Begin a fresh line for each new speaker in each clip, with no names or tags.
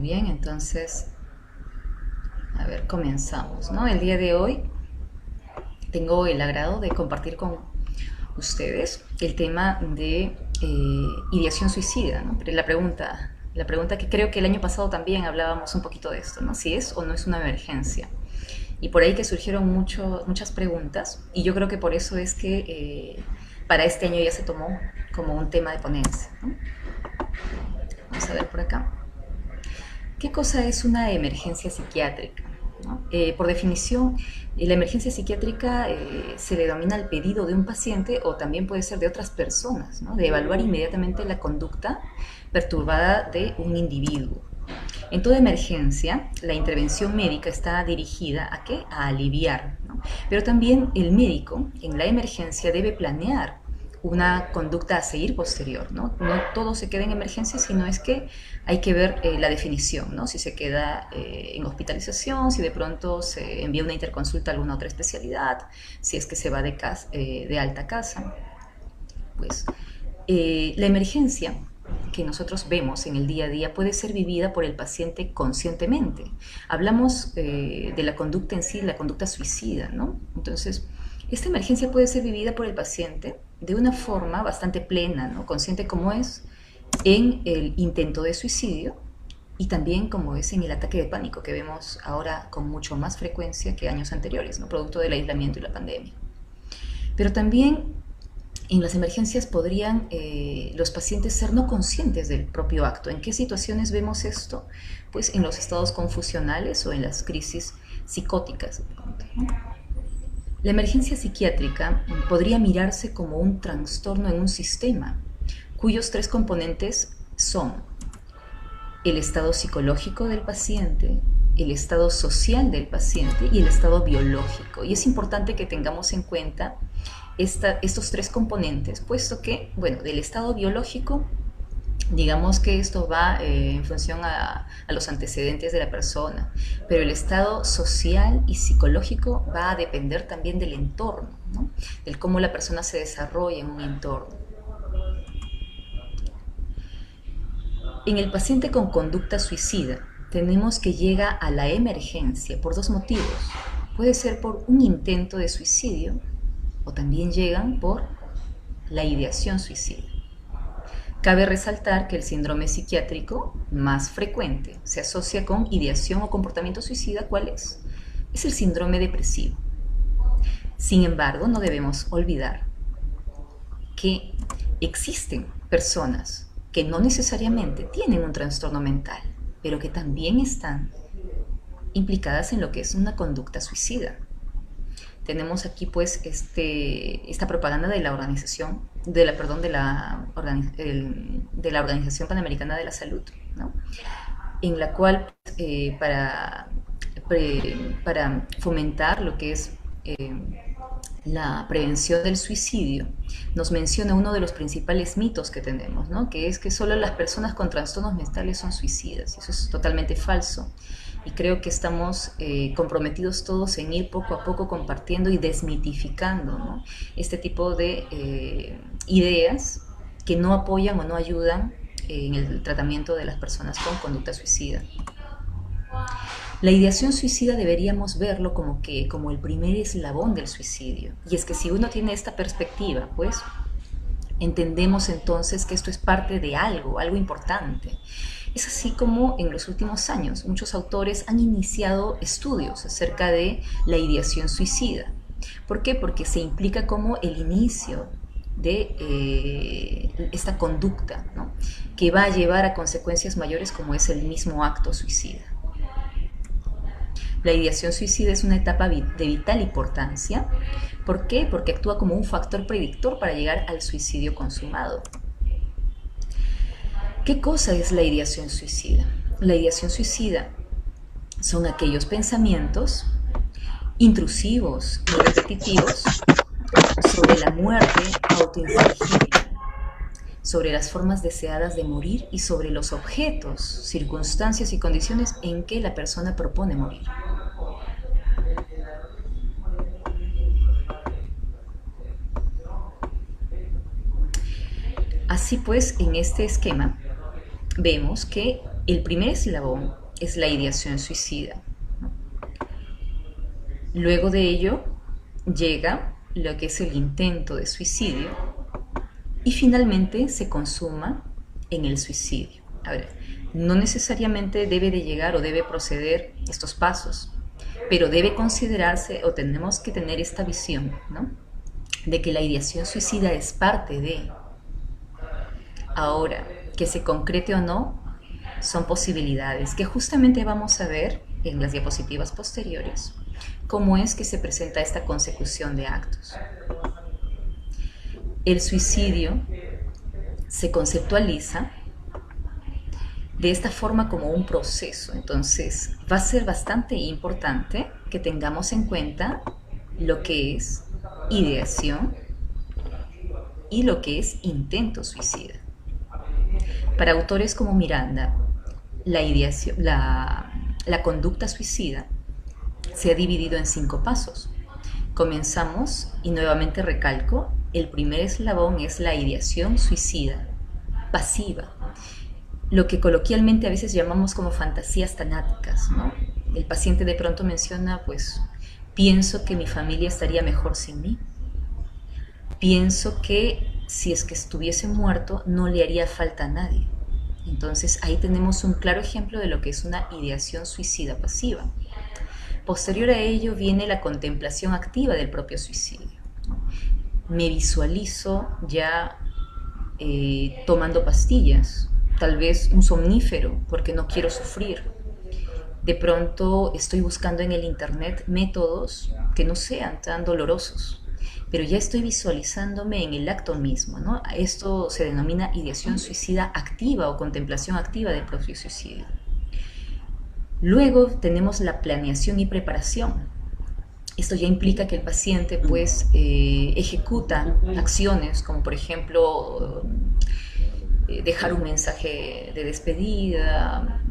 bien, entonces, a ver, comenzamos, ¿no? El día de hoy tengo el agrado de compartir con ustedes el tema de ideación suicida, ¿no? Pero la pregunta que creo que el año pasado también hablábamos un poquito de esto, ¿no? Si es o no es una emergencia. Y por ahí que surgieron muchas preguntas, y yo creo que por eso es que para este año ya se tomó como un tema de ponencia, ¿no? Vamos a ver por acá. ¿Qué cosa es una emergencia psiquiátrica? ¿No? Por definición, la emergencia psiquiátrica se le denomina al pedido de un paciente o también puede ser de otras personas, ¿no? De evaluar inmediatamente la conducta perturbada de un individuo. En toda emergencia, la intervención médica está dirigida ¿a qué? A aliviar, ¿no? Pero también el médico en la emergencia debe planear una conducta a seguir posterior, ¿no? No todo se queda en emergencia, sino es que hay que ver la definición, ¿no? Si se queda en hospitalización, si de pronto se envía una interconsulta a alguna otra especialidad, si es que se va de alta a casa. Pues la emergencia que nosotros vemos en el día a día puede ser vivida por el paciente conscientemente. Hablamos de la conducta en sí, la conducta suicida, ¿no? Entonces, esta emergencia puede ser vivida por el paciente de una forma bastante plena, ¿no? Consciente como es en el intento de suicidio y también como es en el ataque de pánico que vemos ahora con mucho más frecuencia que años anteriores, ¿no? Producto del aislamiento y la pandemia. Pero también en las emergencias podrían los pacientes ser no conscientes del propio acto. ¿En qué situaciones vemos esto? Pues en los estados confusionales o en las crisis psicóticas. ¿No? La emergencia psiquiátrica podría mirarse como un trastorno en un sistema, cuyos tres componentes son el estado psicológico del paciente, el estado social del paciente y el estado biológico. Y es importante que tengamos en cuenta estos tres componentes, puesto que, bueno, del estado biológico, digamos que esto va en función a los antecedentes de la persona, pero el estado social y psicológico va a depender también del entorno, ¿no? Del cómo la persona se desarrolla en un entorno. En el paciente con conducta suicida, tenemos que llega a la emergencia por dos motivos. Puede ser por un intento de suicidio o también llegan por la ideación suicida. Cabe resaltar que el síndrome psiquiátrico más frecuente se asocia con ideación o comportamiento suicida. ¿Cuál es? Es el síndrome depresivo. Sin embargo, no debemos olvidar que existen personas que no necesariamente tienen un trastorno mental, pero que también están implicadas en lo que es una conducta suicida. Tenemos aquí pues esta propaganda de la organización, de la Organización Panamericana de la Salud, ¿no? En la cual para fomentar lo que es la prevención del suicidio, nos menciona uno de los principales mitos que tenemos, ¿no? Que es que solo las personas con trastornos mentales son suicidas. Eso es totalmente falso. Y creo que estamos comprometidos todos en ir poco a poco compartiendo y desmitificando, ¿no? Este tipo de ideas que no apoyan o no ayudan en el tratamiento de las personas con conducta suicida. La ideación suicida deberíamos verlo como el primer eslabón del suicidio. Y es que si uno tiene esta perspectiva, pues entendemos entonces que esto es parte de algo importante. Es así como en los últimos años muchos autores han iniciado estudios acerca de la ideación suicida. ¿Por qué? Porque se implica como el inicio de esta conducta, ¿no? Que va a llevar a consecuencias mayores como es el mismo acto suicida. La ideación suicida es una etapa de vital importancia. ¿Por qué? Porque actúa como un factor predictor para llegar al suicidio consumado. ¿Qué cosa es la ideación suicida? La ideación suicida son aquellos pensamientos intrusivos y repetitivos sobre la muerte autoinfligible, sobre las formas deseadas de morir y sobre los objetos, circunstancias y condiciones en que la persona propone morir. Así pues, en este esquema vemos que El primer eslabón es la ideación suicida. Luego de ello llega lo que es el intento de suicidio y finalmente se consuma en el suicidio. A ver, no necesariamente debe de llegar o debe proceder estos pasos, pero debe considerarse o tenemos que tener esta visión, ¿no? De que la ideación suicida es parte de. Ahora, que se concrete o no, son posibilidades que justamente vamos a ver en las diapositivas posteriores, cómo es que se presenta esta consecución de actos. El suicidio se conceptualiza de esta forma como un proceso, entonces va a ser bastante importante que tengamos en cuenta lo que es ideación y lo que es intento suicida. Para autores como Miranda, la conducta suicida se ha dividido en 5 pasos. Comenzamos, y nuevamente recalco, el primer eslabón es la ideación suicida, pasiva, lo que coloquialmente a veces llamamos como fantasías tanáticas, ¿no? El paciente de pronto menciona, pues, pienso que mi familia estaría mejor sin mí. Pienso que si es que estuviese muerto no le haría falta a nadie. Entonces ahí tenemos un claro ejemplo de lo que es una ideación suicida pasiva. Posterior a ello viene la contemplación activa del propio suicidio. Me visualizo ya tomando pastillas, tal vez un somnífero porque no quiero sufrir. De pronto estoy buscando en el internet métodos que no sean tan dolorosos, pero ya estoy visualizándome en el acto mismo, ¿no? Esto se denomina ideación suicida activa o contemplación activa del propio suicidio. Luego tenemos la planeación y preparación. Esto ya implica que el paciente pues ejecuta acciones como por ejemplo dejar un mensaje de despedida,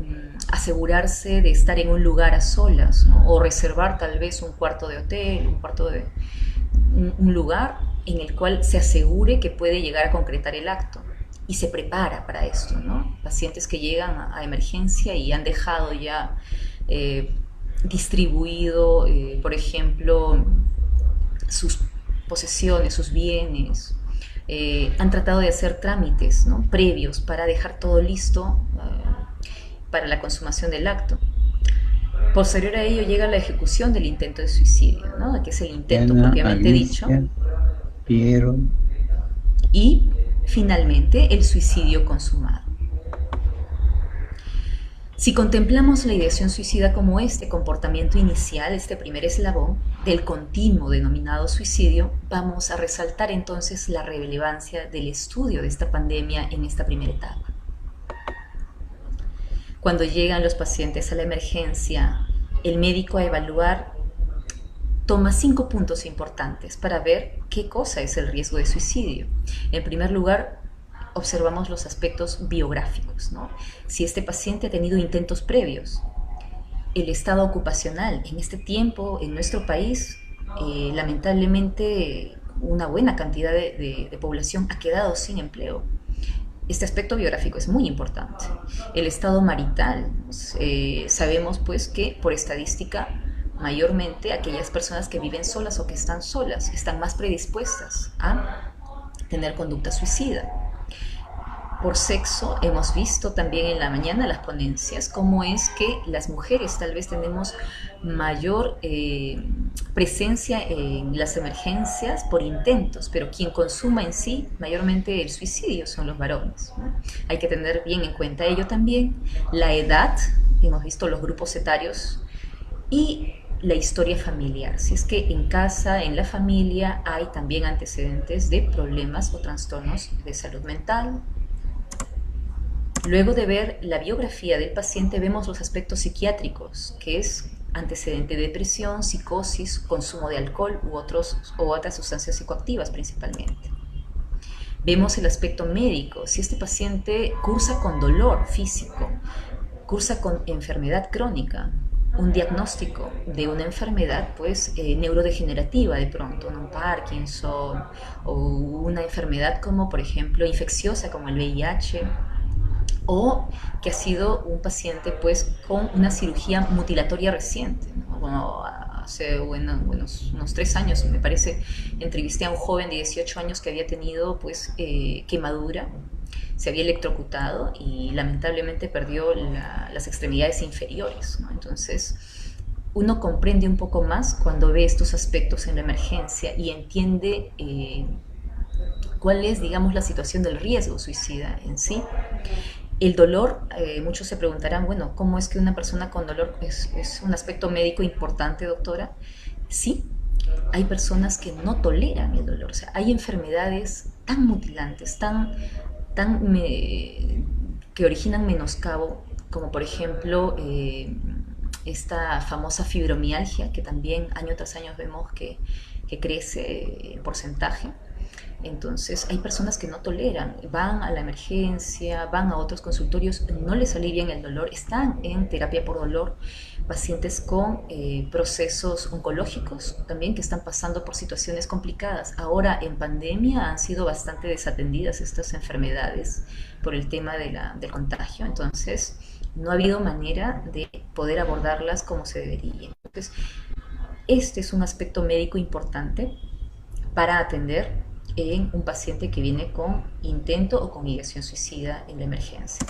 asegurarse de estar en un lugar a solas, ¿no? O reservar tal vez un cuarto de hotel, un lugar en el cual se asegure que puede llegar a concretar el acto y se prepara para esto, ¿no? Pacientes que llegan a emergencia y han dejado ya distribuido, por ejemplo, sus posesiones, sus bienes, han tratado de hacer trámites, ¿no?, previos para dejar todo listo para la consumación del acto. Posterior a ello llega la ejecución del intento de suicidio, ¿no?, que es el intento
Ana,
propiamente
Alicia,
dicho,
Piero.
y finalmente el suicidio consumado. Si contemplamos la ideación suicida como este comportamiento inicial, este primer eslabón del continuo denominado suicidio, vamos a resaltar entonces la relevancia del estudio de esta pandemia en esta primera etapa. Cuando llegan los pacientes a la emergencia, el médico a evaluar toma 5 puntos importantes para ver qué cosa es el riesgo de suicidio. En primer lugar, observamos los aspectos biográficos, ¿no? Si este paciente ha tenido intentos previos, el estado ocupacional. En este tiempo, en nuestro país, lamentablemente, una buena cantidad de población ha quedado sin empleo. Este aspecto biográfico es muy importante. El estado marital. Sabemos pues que por estadística mayormente aquellas personas que viven solas o que están solas están más predispuestas a tener conducta suicida. Por sexo, hemos visto también en la mañana las ponencias cómo es que las mujeres tal vez tenemos mayor presencia en las emergencias por intentos, pero quien consuma en sí mayormente el suicidio son los varones, ¿no? Hay que tener bien en cuenta ello también. La edad, hemos visto los grupos etarios, y la historia familiar, si es que en casa, en la familia, hay también antecedentes de problemas o trastornos de salud mental. Luego de ver la biografía del paciente, vemos los aspectos psiquiátricos, que es antecedente de depresión, psicosis, consumo de alcohol u otras sustancias psicoactivas principalmente. Vemos el aspecto médico, si este paciente cursa con dolor físico, cursa con enfermedad crónica, un diagnóstico de una enfermedad pues neurodegenerativa de pronto, un Parkinson o una enfermedad como por ejemplo infecciosa como el VIH, o que ha sido un paciente pues con una cirugía mutilatoria reciente, ¿no? Bueno, hace unos 3 años, me parece, entrevisté a un joven de 18 años que había tenido pues quemadura, se había electrocutado y lamentablemente perdió las extremidades inferiores, ¿no? Entonces, uno comprende un poco más cuando ve estos aspectos en la emergencia y entiende cuál es, digamos, la situación del riesgo suicida en sí. El dolor, muchos se preguntarán, bueno, ¿cómo es que una persona con dolor es un aspecto médico importante, doctora? Sí, hay personas que no toleran el dolor, o sea, hay enfermedades tan mutilantes, que originan menoscabo, como por ejemplo esta famosa fibromialgia, que también año tras año vemos que crece en porcentaje. Entonces hay personas que no toleran, van a la emergencia, van a otros consultorios, no les alivian el dolor, están en terapia por dolor, pacientes con procesos oncológicos también que están pasando por situaciones complicadas. Ahora en pandemia han sido bastante desatendidas estas enfermedades por el tema del contagio, entonces no ha habido manera de poder abordarlas como se debería. Entonces, este es un aspecto médico importante para atender en un paciente que viene con intento o con ideación suicida en la emergencia.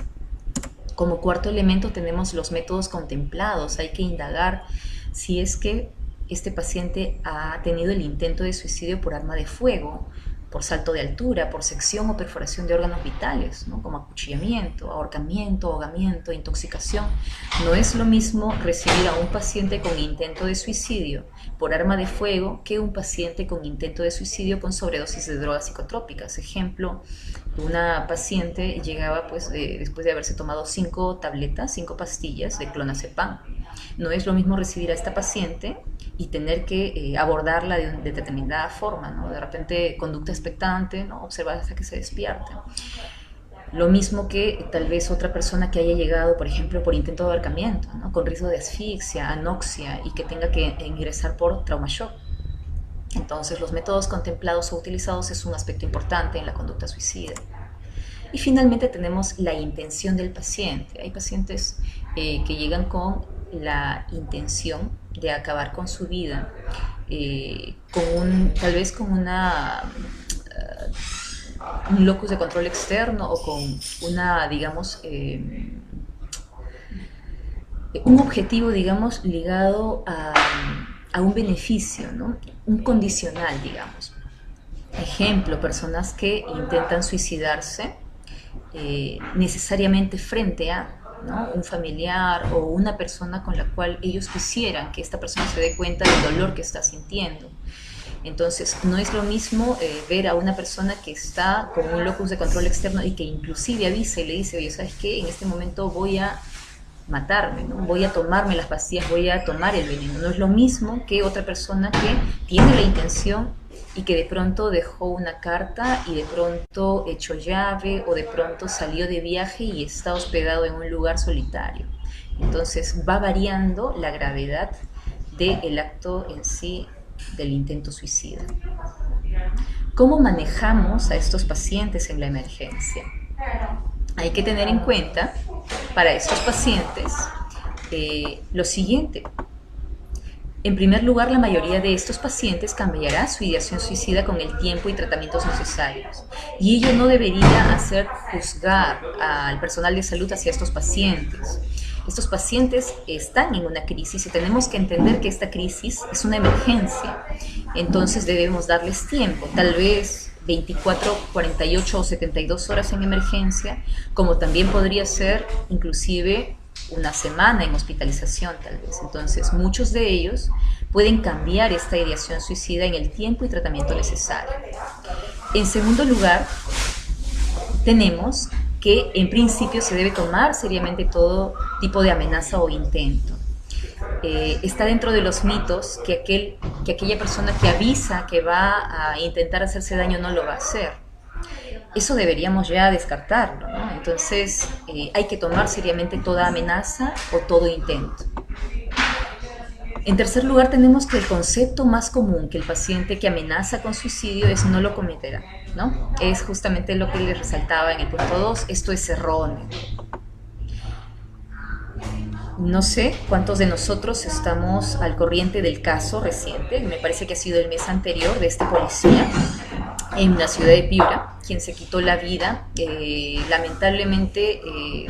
Como cuarto elemento tenemos los métodos contemplados. Hay que indagar si es que este paciente ha tenido el intento de suicidio por arma de fuego, por salto de altura, por sección o perforación de órganos vitales, ¿no? Como acuchillamiento, ahorcamiento, ahogamiento, intoxicación. No es lo mismo recibir a un paciente con intento de suicidio por arma de fuego que un paciente con intento de suicidio con sobredosis de drogas psicotrópicas. Ejemplo, una paciente llegaba pues después de haberse tomado 5 tabletas, 5 pastillas de clonazepam. No es lo mismo recibir a esta paciente y tener que abordarla de determinada forma, ¿no? De repente conducta expectante, ¿no? Observar hasta que se despierte. Lo mismo que tal vez otra persona que haya llegado, por ejemplo, por intento de ahorcamiento, ¿no? Con riesgo de asfixia, anoxia y que tenga que ingresar por trauma shock. Entonces, los métodos contemplados o utilizados es un aspecto importante en la conducta suicida. Y finalmente tenemos la intención del paciente. Hay pacientes que llegan con la intención de acabar con su vida, tal vez con un locus de control externo o con un objetivo, digamos, ligado a un beneficio, ¿no? Un condicional, digamos. Ejemplo, personas que intentan suicidarse necesariamente frente a, ¿no? Un familiar o una persona con la cual ellos quisieran que esta persona se dé cuenta del dolor que está sintiendo. Entonces, no es lo mismo ver a una persona que está con un locus de control externo y que inclusive avisa y le dice, oye, ¿sabes qué? En este momento voy a matarme, ¿no? Voy a tomarme las pastillas, voy a tomar el veneno. No es lo mismo que otra persona que tiene la intención y que de pronto dejó una carta y de pronto echó llave o de pronto salió de viaje y está hospedado en un lugar solitario. Entonces va variando la gravedad del acto en sí del intento suicida. ¿Cómo manejamos a estos pacientes en la emergencia? Hay que tener en cuenta para estos pacientes lo siguiente. En primer lugar, la mayoría de estos pacientes cambiará su ideación suicida con el tiempo y tratamientos necesarios. Y ello no debería hacer juzgar al personal de salud hacia estos pacientes. Estos pacientes están en una crisis y tenemos que entender que esta crisis es una emergencia. Entonces debemos darles tiempo, tal vez 24, 48 o 72 horas en emergencia, como también podría ser inclusive una semana en hospitalización tal vez. Entonces muchos de ellos pueden cambiar esta ideación suicida en el tiempo y tratamiento necesario. En segundo lugar, tenemos que en principio se debe tomar seriamente todo tipo de amenaza o intento. Está dentro de los mitos que aquella persona que avisa que va a intentar hacerse daño no lo va a hacer. Eso deberíamos ya descartarlo, ¿no? Entonces hay que tomar seriamente toda amenaza o todo intento. En tercer lugar, tenemos que el concepto más común que el paciente que amenaza con suicidio es no lo cometerá, ¿no? Es justamente lo que les resaltaba en el punto 2, esto es erróneo. No sé cuántos de nosotros estamos al corriente del caso reciente, me parece que ha sido el mes anterior, de este policía en la ciudad de Piura, quien se quitó la vida, lamentablemente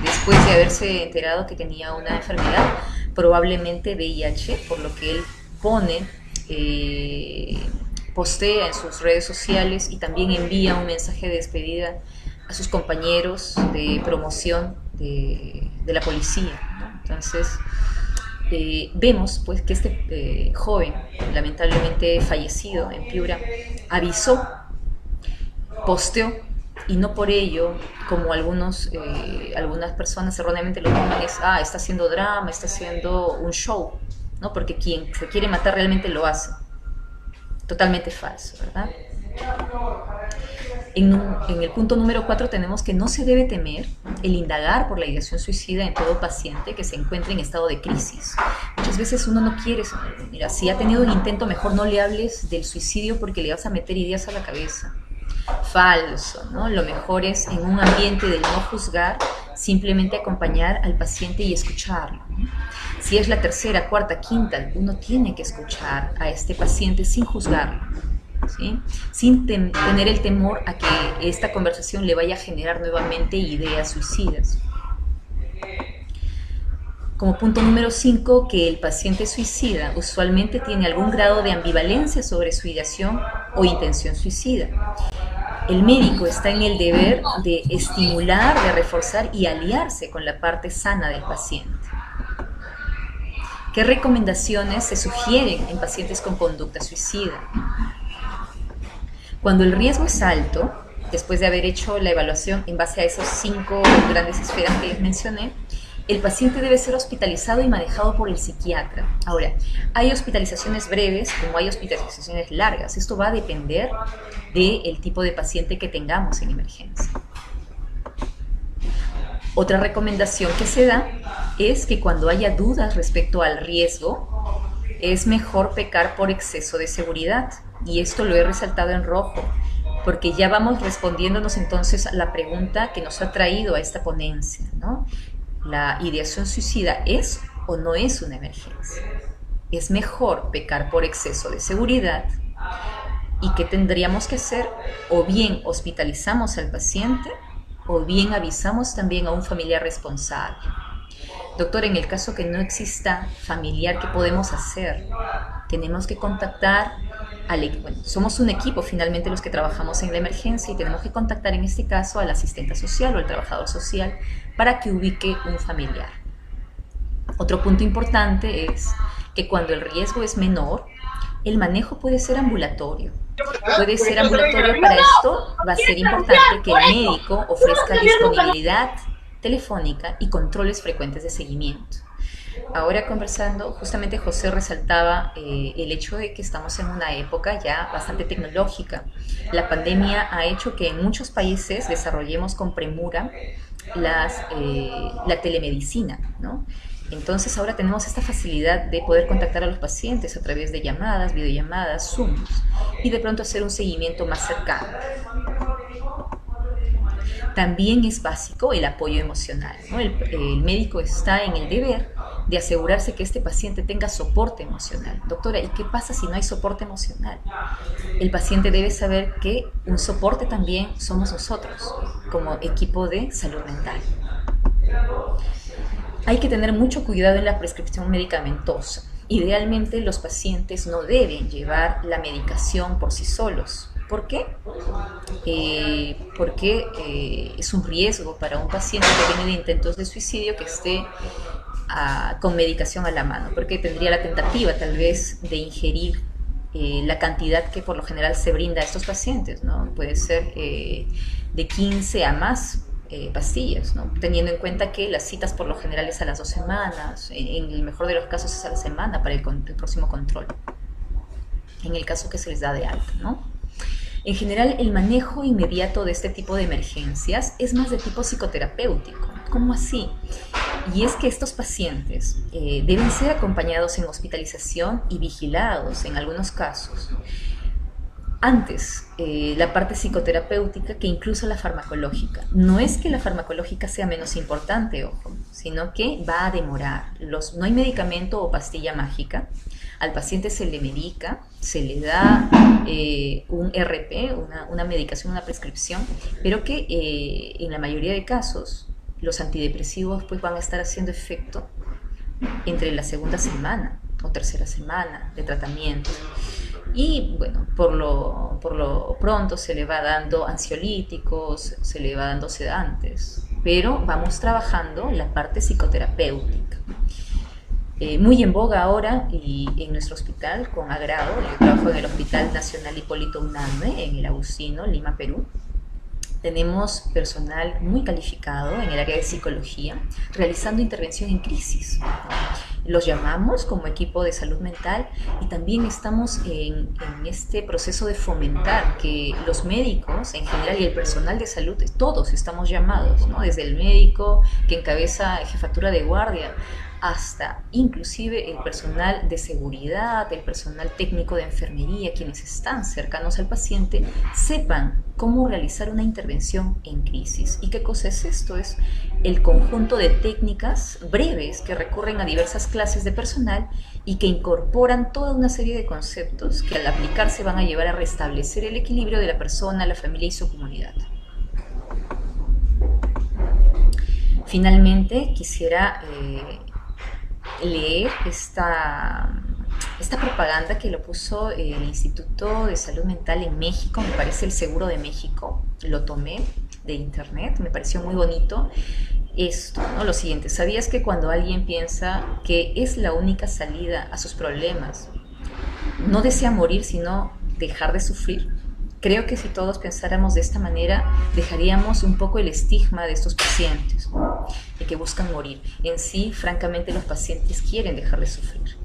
después de haberse enterado que tenía una enfermedad, probablemente VIH, por lo que él pone, postea en sus redes sociales y también envía un mensaje de despedida a sus compañeros de promoción de la policía, ¿no? Entonces, vemos pues que este joven, lamentablemente fallecido en Piura, avisó, posteó, y no por ello, como algunas personas erróneamente lo toman, está haciendo drama, está haciendo un show, ¿no? Porque quien se quiere matar realmente lo hace. Totalmente falso, ¿verdad? En el punto número 4 tenemos que no se debe temer el indagar por la ideación suicida en todo paciente que se encuentre en estado de crisis. Muchas veces uno no quiere, mira, si ha tenido un intento, mejor no le hables del suicidio porque le vas a meter ideas a la cabeza. Falso, ¿no? Lo mejor es, en un ambiente del no juzgar, simplemente acompañar al paciente y escucharlo, ¿no? Si es la tercera, cuarta, quinta, uno tiene que escuchar a este paciente sin juzgarlo, ¿sí? Sin tener el temor a que esta conversación le vaya a generar nuevamente ideas suicidas. Como punto número 5, que el paciente suicida usualmente tiene algún grado de ambivalencia sobre su ideación o intención suicida. El médico está en el deber de estimular, de reforzar y aliarse con la parte sana del paciente. ¿Qué recomendaciones se sugieren en pacientes con conducta suicida? Cuando el riesgo es alto, después de haber hecho la evaluación en base a esas 5 grandes esferas que les mencioné, el paciente debe ser hospitalizado y manejado por el psiquiatra. Ahora, hay hospitalizaciones breves como hay hospitalizaciones largas. Esto va a depender del tipo de paciente que tengamos en emergencia. Otra recomendación que se da es que cuando haya dudas respecto al riesgo, es mejor pecar por exceso de seguridad. Y esto lo he resaltado en rojo, porque ya vamos respondiéndonos entonces a la pregunta que nos ha traído a esta ponencia, ¿no? ¿La ideación suicida es o no es una emergencia? Es mejor pecar por exceso de seguridad. ¿Y qué tendríamos que hacer? O bien hospitalizamos al paciente, o bien avisamos también a un familiar responsable. Doctor, en el caso que no exista familiar, ¿qué podemos hacer? Tenemos que contactar bueno, somos un equipo finalmente los que trabajamos en la emergencia y tenemos que contactar en este caso al asistente social o al trabajador social para que ubique un familiar. Otro punto importante es que cuando el riesgo es menor, el manejo puede ser ambulatorio. Puede ser ambulatorio. Para esto va a ser importante que el médico ofrezca disponibilidad telefónica y controles frecuentes de seguimiento. Ahora conversando, justamente José resaltaba el hecho de que estamos en una época ya bastante tecnológica. La pandemia ha hecho que en muchos países desarrollemos con premura la telemedicina, ¿no? Entonces ahora tenemos esta facilidad de poder contactar a los pacientes a través de llamadas, videollamadas, Zooms, y de pronto hacer un seguimiento más cercano. También es básico el apoyo emocional, ¿no? El médico está en el deber de asegurarse que este paciente tenga soporte emocional. Doctora, ¿y qué pasa si no hay soporte emocional? El paciente debe saber que un soporte también somos nosotros, como equipo de salud mental. Hay que tener mucho cuidado en la prescripción medicamentosa. Idealmente los pacientes no deben llevar la medicación por sí solos. ¿Por qué? Porque es un riesgo para un paciente que viene de intentos de suicidio que esté con medicación a la mano, porque tendría la tentativa tal vez de ingerir la cantidad que por lo general se brinda a estos pacientes, ¿no? Puede ser de 15 a más pastillas, ¿no? Teniendo en cuenta que las citas por lo general es a las 2 semanas, en el mejor de los casos es a la semana para el próximo control, en el caso que se les da de alta, ¿no? En general, el manejo inmediato de este tipo de emergencias es más de tipo psicoterapéutico. ¿Cómo así? Y es que estos pacientes deben ser acompañados en hospitalización y vigilados en algunos casos. Antes, la parte psicoterapéutica que incluso la farmacológica. No es que la farmacológica sea menos importante, ojo, sino que va a demorar. No hay medicamento o pastilla mágica. Al paciente se le medica, se le da un RP, una medicación, una prescripción, pero que en la mayoría de casos los antidepresivos pues van a estar haciendo efecto entre la segunda semana o tercera semana de tratamiento. Y bueno, por lo pronto se le va dando ansiolíticos, se le va dando sedantes, pero vamos trabajando la parte psicoterapéutica. Muy en boga ahora y en nuestro hospital, con agrado, yo trabajo en el Hospital Nacional Hipólito Unanue, en el Agustino, Lima, Perú. Tenemos personal muy calificado en el área de psicología, realizando intervención en crisis. Los llamamos como equipo de salud mental y también estamos en este proceso de fomentar que los médicos en general y el personal de salud, todos estamos llamados, ¿no? Desde el médico que encabeza jefatura de guardia hasta inclusive el personal de seguridad, el personal técnico de enfermería, quienes están cercanos al paciente, sepan cómo realizar una intervención en crisis. ¿Y qué cosa es esto? Es el conjunto de técnicas breves que recurren a diversas clases de personal y que incorporan toda una serie de conceptos que al aplicarse van a llevar a restablecer el equilibrio de la persona, la familia y su comunidad. Finalmente, quisiera leer esta propaganda que lo puso el Instituto de Salud Mental en México, me parece el Seguro de México, lo tomé de internet, me pareció muy bonito esto, ¿no? Lo siguiente: ¿sabías que cuando alguien piensa que es la única salida a sus problemas, no desea morir sino dejar de sufrir? Creo que si todos pensáramos de esta manera, dejaríamos un poco el estigma de estos pacientes, ¿no? De que buscan morir. En sí, francamente, los pacientes quieren dejar de sufrir.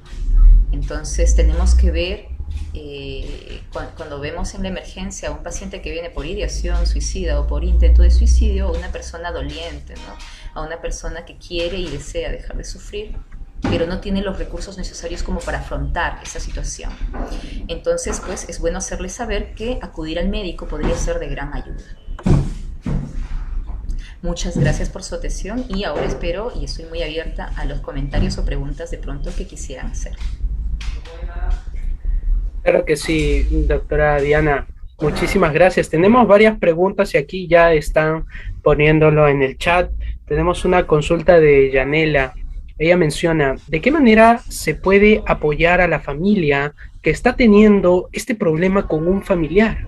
Entonces, tenemos que ver, cuando vemos en la emergencia a un paciente que viene por ideación suicida o por intento de suicidio, a una persona doliente, ¿no? A una persona que quiere y desea dejar de sufrir, pero no tiene los recursos necesarios como para afrontar esa situación. Entonces, pues, es bueno hacerles saber que acudir al médico podría ser de gran ayuda. Muchas gracias por su atención y ahora espero y estoy muy abierta a los comentarios o preguntas de pronto que quisieran hacer.
Claro que sí, doctora Diana. Muchísimas gracias. Tenemos varias preguntas y aquí ya están poniéndolo en el chat. Tenemos una consulta de Yanela. Ella menciona, ¿de qué manera se puede apoyar a la familia que está teniendo este problema con un familiar?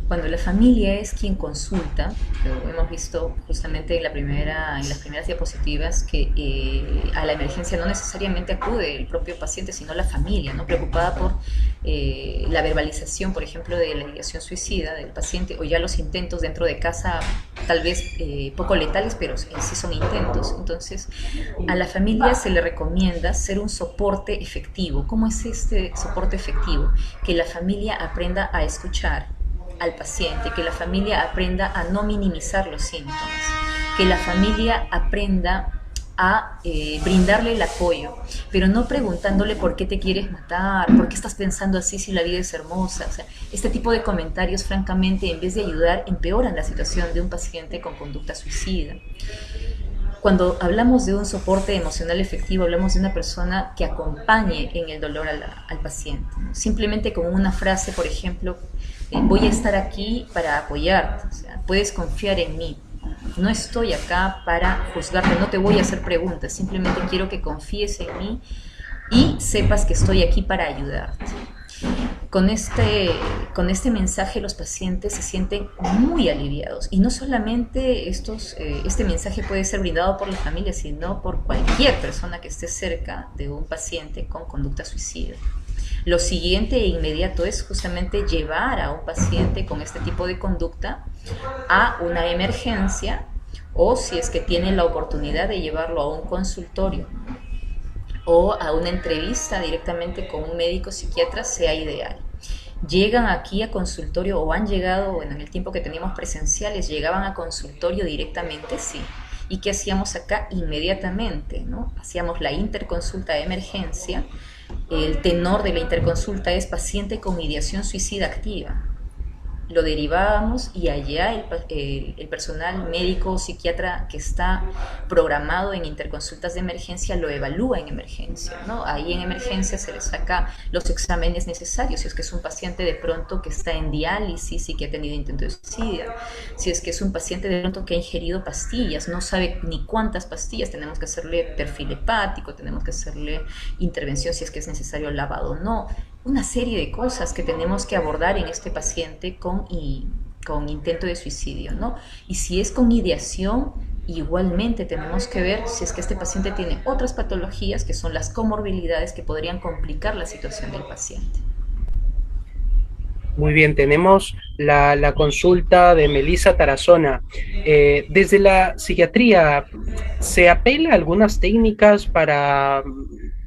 Cuando la familia es quien consulta, lo hemos visto justamente en las primeras diapositivas, que a la emergencia no necesariamente acude el propio paciente, sino la familia, ¿no? Preocupada por la verbalización, por ejemplo, de la ideación suicida del paciente, o ya los intentos dentro de casa, tal vez poco letales, pero en sí son intentos. Entonces, a la familia se le recomienda ser un soporte efectivo. ¿Cómo es este soporte efectivo? Que la familia aprenda a escuchar al paciente, que la familia aprenda a no minimizar los síntomas, que la familia aprenda a brindarle el apoyo, pero no preguntándole por qué te quieres matar, por qué estás pensando así si la vida es hermosa. O sea, este tipo de comentarios, francamente, en vez de ayudar, empeoran la situación de un paciente con conducta suicida. Cuando hablamos de un soporte emocional efectivo, hablamos de una persona que acompañe en el dolor al paciente, ¿no? Simplemente con una frase, por ejemplo, voy a estar aquí para apoyarte, o sea, puedes confiar en mí, no estoy acá para juzgarte, no te voy a hacer preguntas, simplemente quiero que confíes en mí y sepas que estoy aquí para ayudarte. Con este mensaje los pacientes se sienten muy aliviados, y no solamente este mensaje puede ser brindado por la familia, sino por cualquier persona que esté cerca de un paciente con conducta suicida. Lo siguiente e inmediato es justamente llevar a un paciente con este tipo de conducta a una emergencia, o si es que tienen la oportunidad de llevarlo a un consultorio o a una entrevista directamente con un médico psiquiatra, sea ideal. Llegan aquí a consultorio o han llegado, bueno, en el tiempo que teníamos presenciales, llegaban a consultorio directamente, sí. ¿Y qué hacíamos acá? Inmediatamente, ¿no? Hacíamos la interconsulta de emergencia. El tenor de la interconsulta es paciente con ideación suicida activa. lo derivábamos y allá el personal médico o psiquiatra que está programado en interconsultas de emergencia lo evalúa en emergencia, ¿no? Ahí en emergencia se le saca los exámenes necesarios, si es que es un paciente de pronto que está en diálisis y que ha tenido intento de suicidio, si es que es un paciente de pronto que ha ingerido pastillas, no sabe ni cuántas pastillas, tenemos que hacerle perfil hepático, tenemos que hacerle intervención si es que es necesario lavado o no, una serie de cosas que tenemos que abordar en este paciente con intento de suicidio, ¿no? Y si es con ideación, igualmente tenemos que ver si es que este paciente tiene otras patologías que son las comorbilidades que podrían complicar la situación del paciente.
Muy bien, tenemos la consulta de Melissa Tarazona. Desde la psiquiatría, ¿se apela a algunas técnicas para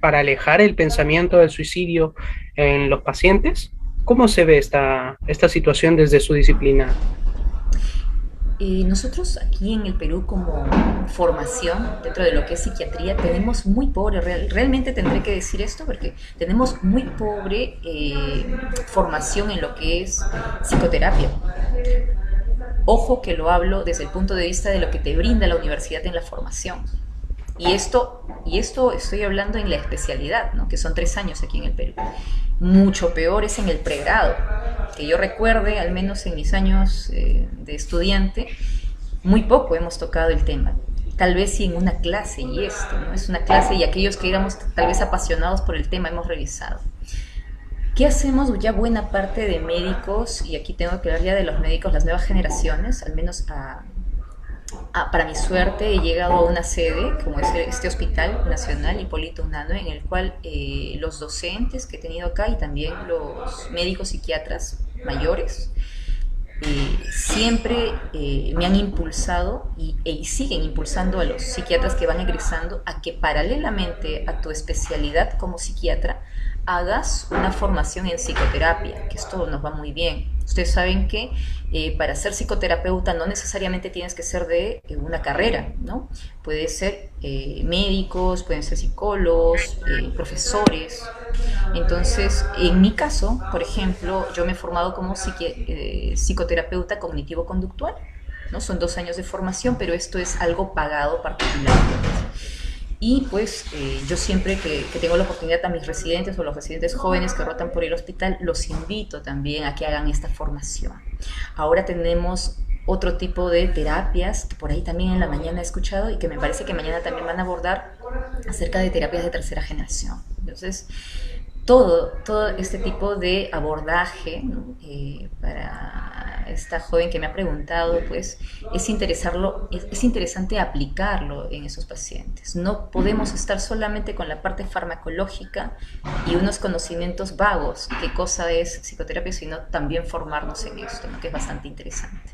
alejar el pensamiento del suicidio en los pacientes? ¿Cómo se ve esta situación desde su disciplina?
Nosotros aquí en el Perú como formación dentro de lo que es psiquiatría tenemos muy pobre, realmente tendré que decir esto porque tenemos muy pobre formación en lo que es psicoterapia. Ojo que lo hablo desde el punto de vista de lo que te brinda la universidad en la formación. Y esto estoy hablando en la especialidad, ¿no? Que son 3 años aquí en el Perú. Mucho peor es en el pregrado, que yo recuerde, al menos en mis años de estudiante, muy poco hemos tocado el tema. Tal vez sí en una clase, y esto, ¿no? Es una clase y aquellos que éramos tal vez apasionados por el tema hemos revisado. ¿Qué hacemos ya buena parte de médicos? Y aquí tengo que hablar ya de los médicos, las nuevas generaciones, al menos para mi suerte he llegado a una sede como es este Hospital Nacional Hipólito Unanue, en el cual los docentes que he tenido acá y también los médicos psiquiatras mayores siempre me han impulsado y siguen impulsando a los psiquiatras que van egresando a que paralelamente a tu especialidad como psiquiatra hagas una formación en psicoterapia, que esto nos va muy bien. Ustedes saben que para ser psicoterapeuta no necesariamente tienes que ser de una carrera, ¿no? Puede ser médicos, pueden ser psicólogos, profesores. Entonces, en mi caso, por ejemplo, yo me he formado como psicoterapeuta cognitivo-conductual, ¿no? Son 2 años de formación, pero esto es algo pagado particularmente. Y pues yo siempre que tengo la oportunidad a mis residentes o los residentes jóvenes que rotan por el hospital, los invito también a que hagan esta formación. Ahora tenemos otro tipo de terapias que por ahí también en la mañana he escuchado y que me parece que mañana también van a abordar acerca de terapias de tercera generación. Entonces, todo este tipo de abordaje, ¿no? Para esta joven que me ha preguntado, pues es interesante aplicarlo en esos pacientes. No podemos estar solamente con la parte farmacológica y unos conocimientos vagos, qué cosa es psicoterapia, sino también formarnos en esto, ¿no? Que es bastante interesante.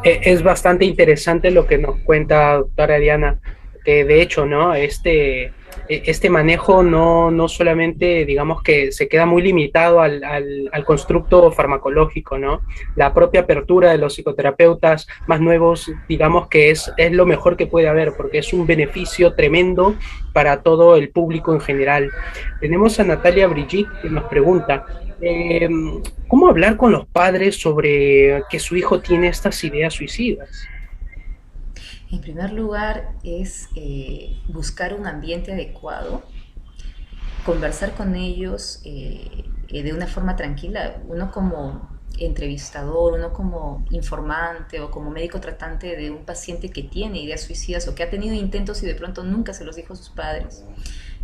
Es bastante interesante lo que nos cuenta doctora Diana, que de hecho, ¿no? Este manejo no solamente, digamos que se queda muy limitado al constructo farmacológico, ¿no? La propia apertura de los psicoterapeutas más nuevos, digamos que es lo mejor que puede haber, porque es un beneficio tremendo para todo el público en general. Tenemos a Natalia Brigitte que nos pregunta, eh, ¿cómo hablar con los padres sobre que su hijo tiene estas ideas suicidas?
En primer lugar es buscar un ambiente adecuado, conversar con ellos de una forma tranquila, uno como entrevistador, uno como informante o como médico tratante de un paciente que tiene ideas suicidas o que ha tenido intentos y de pronto nunca se los dijo a sus padres.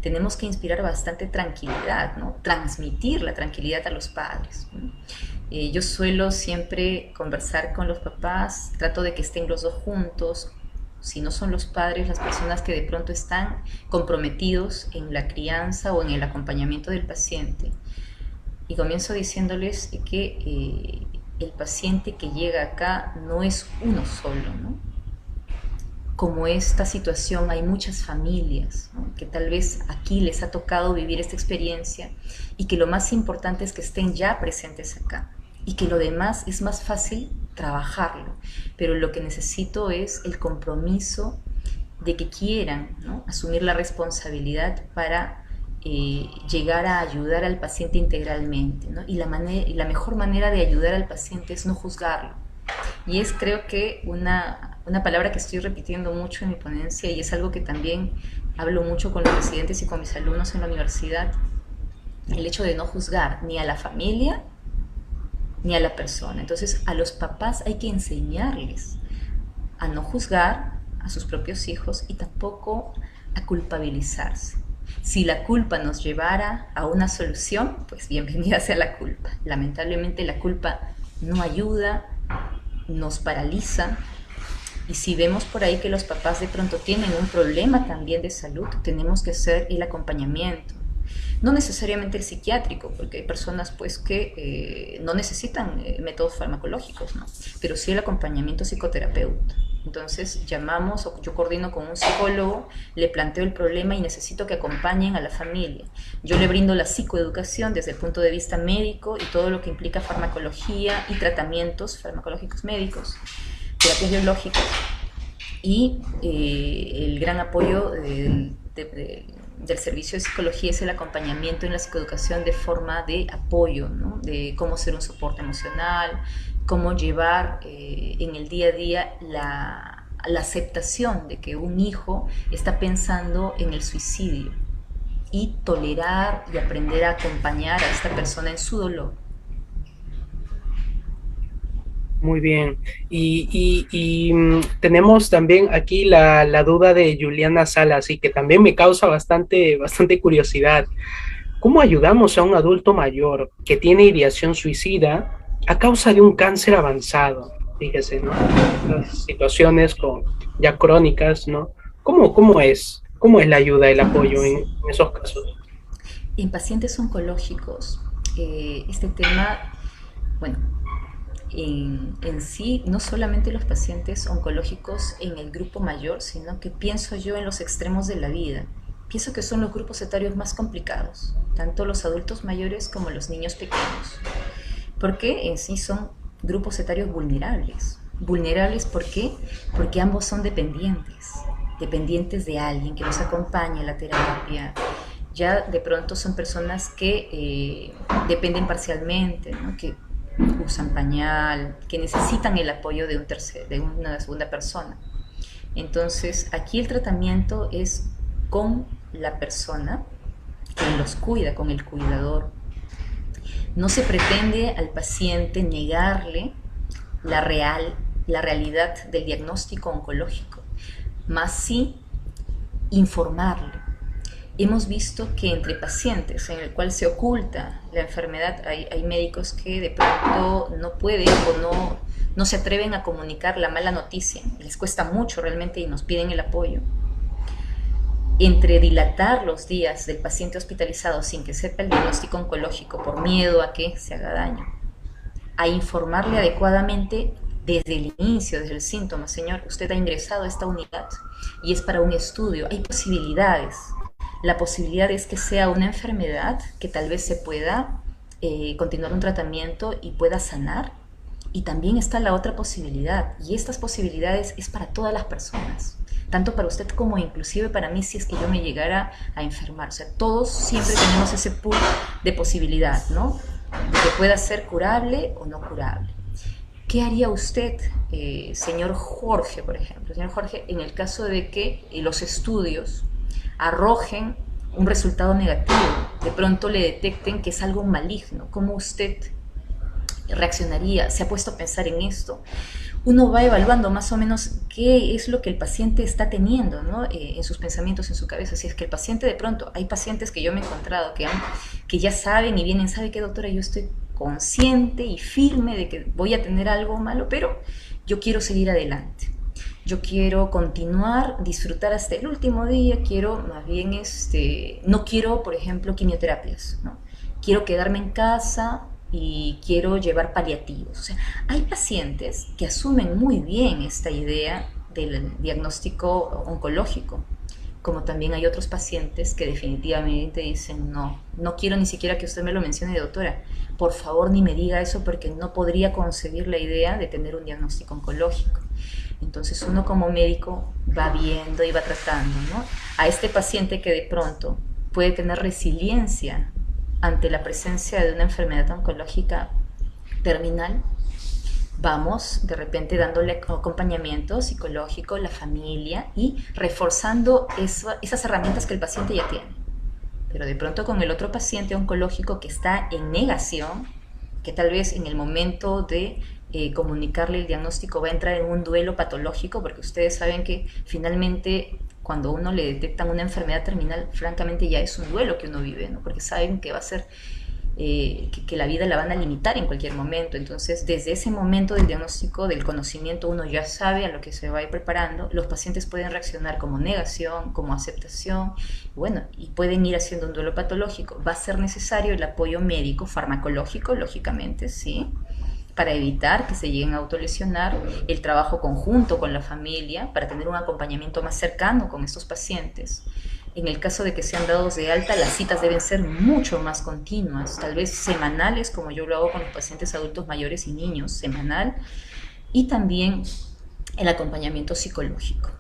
Tenemos que inspirar bastante tranquilidad, ¿no? Transmitir la tranquilidad a los padres, ¿no? Yo suelo siempre conversar con los papás, trato de que estén los dos juntos, si no son los padres, las personas que de pronto están comprometidos en la crianza o en el acompañamiento del paciente. Y comienzo diciéndoles que el paciente que llega acá no es uno solo, ¿no? Como esta situación hay muchas familias, ¿no? Que tal vez aquí les ha tocado vivir esta experiencia y que lo más importante es que estén ya presentes acá y que lo demás es más fácil trabajarlo, pero lo que necesito es el compromiso de que quieran, ¿no? Asumir la responsabilidad para llegar a ayudar al paciente integralmente, ¿no? Y la mejor manera de ayudar al paciente es no juzgarlo. Y es creo que una palabra que estoy repitiendo mucho en mi ponencia y es algo que también hablo mucho con los residentes y con mis alumnos en la universidad, el hecho de no juzgar ni a la familia ni a la persona. Entonces a los papás hay que enseñarles a no juzgar a sus propios hijos y tampoco a culpabilizarse. Si la culpa nos llevara a una solución, pues bienvenida sea la culpa. Lamentablemente la culpa no ayuda, nos paraliza. Y si vemos por ahí que los papás de pronto tienen un problema también de salud, tenemos que hacer el acompañamiento. No necesariamente el psiquiátrico, porque hay personas pues que no necesitan métodos farmacológicos, ¿no? Pero sí el acompañamiento psicoterapeuta. Entonces llamamos, o yo coordino con un psicólogo, le planteo el problema y necesito que acompañen a la familia. Yo le brindo la psicoeducación desde el punto de vista médico y todo lo que implica farmacología y tratamientos farmacológicos médicos, terapias biológicas y el gran apoyo del servicio de psicología es el acompañamiento en la psicoeducación de forma de apoyo, ¿no? De cómo ser un soporte emocional, cómo llevar en el día a día la aceptación de que un hijo está pensando en el suicidio y tolerar y aprender a acompañar a esta persona en su dolor.
Muy bien. Tenemos también aquí la duda de Juliana Salas y que también me causa bastante curiosidad. ¿Cómo ayudamos a un adulto mayor que tiene ideación suicida a causa de un cáncer avanzado? Fíjese, ¿no? Las situaciones ya crónicas, ¿no? ¿Cómo es? ¿Cómo es la ayuda, el apoyo en esos casos?
En pacientes oncológicos, este tema, bueno, en sí, no solamente los pacientes oncológicos en el grupo mayor, sino que pienso yo en los extremos de la vida. Pienso que son los grupos etarios más complicados, tanto los adultos mayores como los niños pequeños, porque en sí son grupos etarios vulnerables. Vulnerables, ¿por qué? Porque ambos son dependientes de alguien que los acompañe en la terapia. Ya de pronto son personas que dependen parcialmente, ¿no? Que usan pañal, que necesitan el apoyo de una segunda persona. Entonces, aquí el tratamiento es con la persona que los cuida, con el cuidador. No se pretende al paciente negarle la realidad del diagnóstico oncológico, más sí informarle. Hemos visto que entre pacientes en el cual se oculta la enfermedad, hay médicos que de pronto no pueden o no se atreven a comunicar la mala noticia, les cuesta mucho realmente y nos piden el apoyo. Entre dilatar los días del paciente hospitalizado sin que sepa el diagnóstico oncológico por miedo a que se haga daño, a informarle adecuadamente desde el inicio, desde el síntoma: señor, usted ha ingresado a esta unidad y es para un estudio, hay posibilidades. La posibilidad es que sea una enfermedad que tal vez se pueda continuar un tratamiento y pueda sanar. Y también está la otra posibilidad, y estas posibilidades es para todas las personas, tanto para usted como inclusive para mí si es que yo me llegara a enfermar. O sea, todos siempre tenemos ese pool de posibilidad, ¿no? De que pueda ser curable o no curable. ¿Qué haría usted, señor Jorge, por ejemplo? Señor Jorge, en el caso de que los estudios arrojen un resultado negativo, de pronto le detecten que es algo maligno, ¿cómo usted reaccionaría? ¿Se ha puesto a pensar en esto? Uno va evaluando más o menos qué es lo que el paciente está teniendo, ¿no? En sus pensamientos, en su cabeza. Si es que el paciente de pronto, hay pacientes que yo me he encontrado que ya saben y vienen, ¿sabe qué, doctora? Yo estoy consciente y firme de que voy a tener algo malo, pero yo quiero seguir adelante. Yo quiero continuar, disfrutar hasta el último día, quiero más bien, no quiero, por ejemplo, quimioterapias, ¿no? Quiero quedarme en casa y quiero llevar paliativos. O sea, hay pacientes que asumen muy bien esta idea del diagnóstico oncológico, como también hay otros pacientes que definitivamente dicen, no quiero ni siquiera que usted me lo mencione, doctora, por favor ni me diga eso porque no podría concebir la idea de tener un diagnóstico oncológico. Entonces uno como médico va viendo y va tratando, ¿no? A este paciente que de pronto puede tener resiliencia ante la presencia de una enfermedad oncológica terminal, vamos de repente dándole acompañamiento psicológico, la familia y reforzando esas herramientas que el paciente ya tiene. Pero de pronto con el otro paciente oncológico que está en negación, que tal vez en el momento de comunicarle el diagnóstico va a entrar en un duelo patológico, porque ustedes saben que finalmente cuando uno le detectan una enfermedad terminal, francamente ya es un duelo que uno vive, ¿no? Porque saben que va a ser que la vida la van a limitar en cualquier momento. Entonces, desde ese momento del diagnóstico, del conocimiento, uno ya sabe a lo que se va a ir preparando. Los pacientes pueden reaccionar como negación, como aceptación, bueno, y pueden ir haciendo un duelo patológico. Va a ser necesario el apoyo médico, farmacológico, lógicamente, sí, para evitar que se lleguen a autolesionar, el trabajo conjunto con la familia para tener un acompañamiento más cercano con estos pacientes. En el caso de que sean dados de alta, las citas deben ser mucho más continuas, tal vez semanales, como yo lo hago con los pacientes adultos mayores y niños, semanal, y también el acompañamiento psicológico.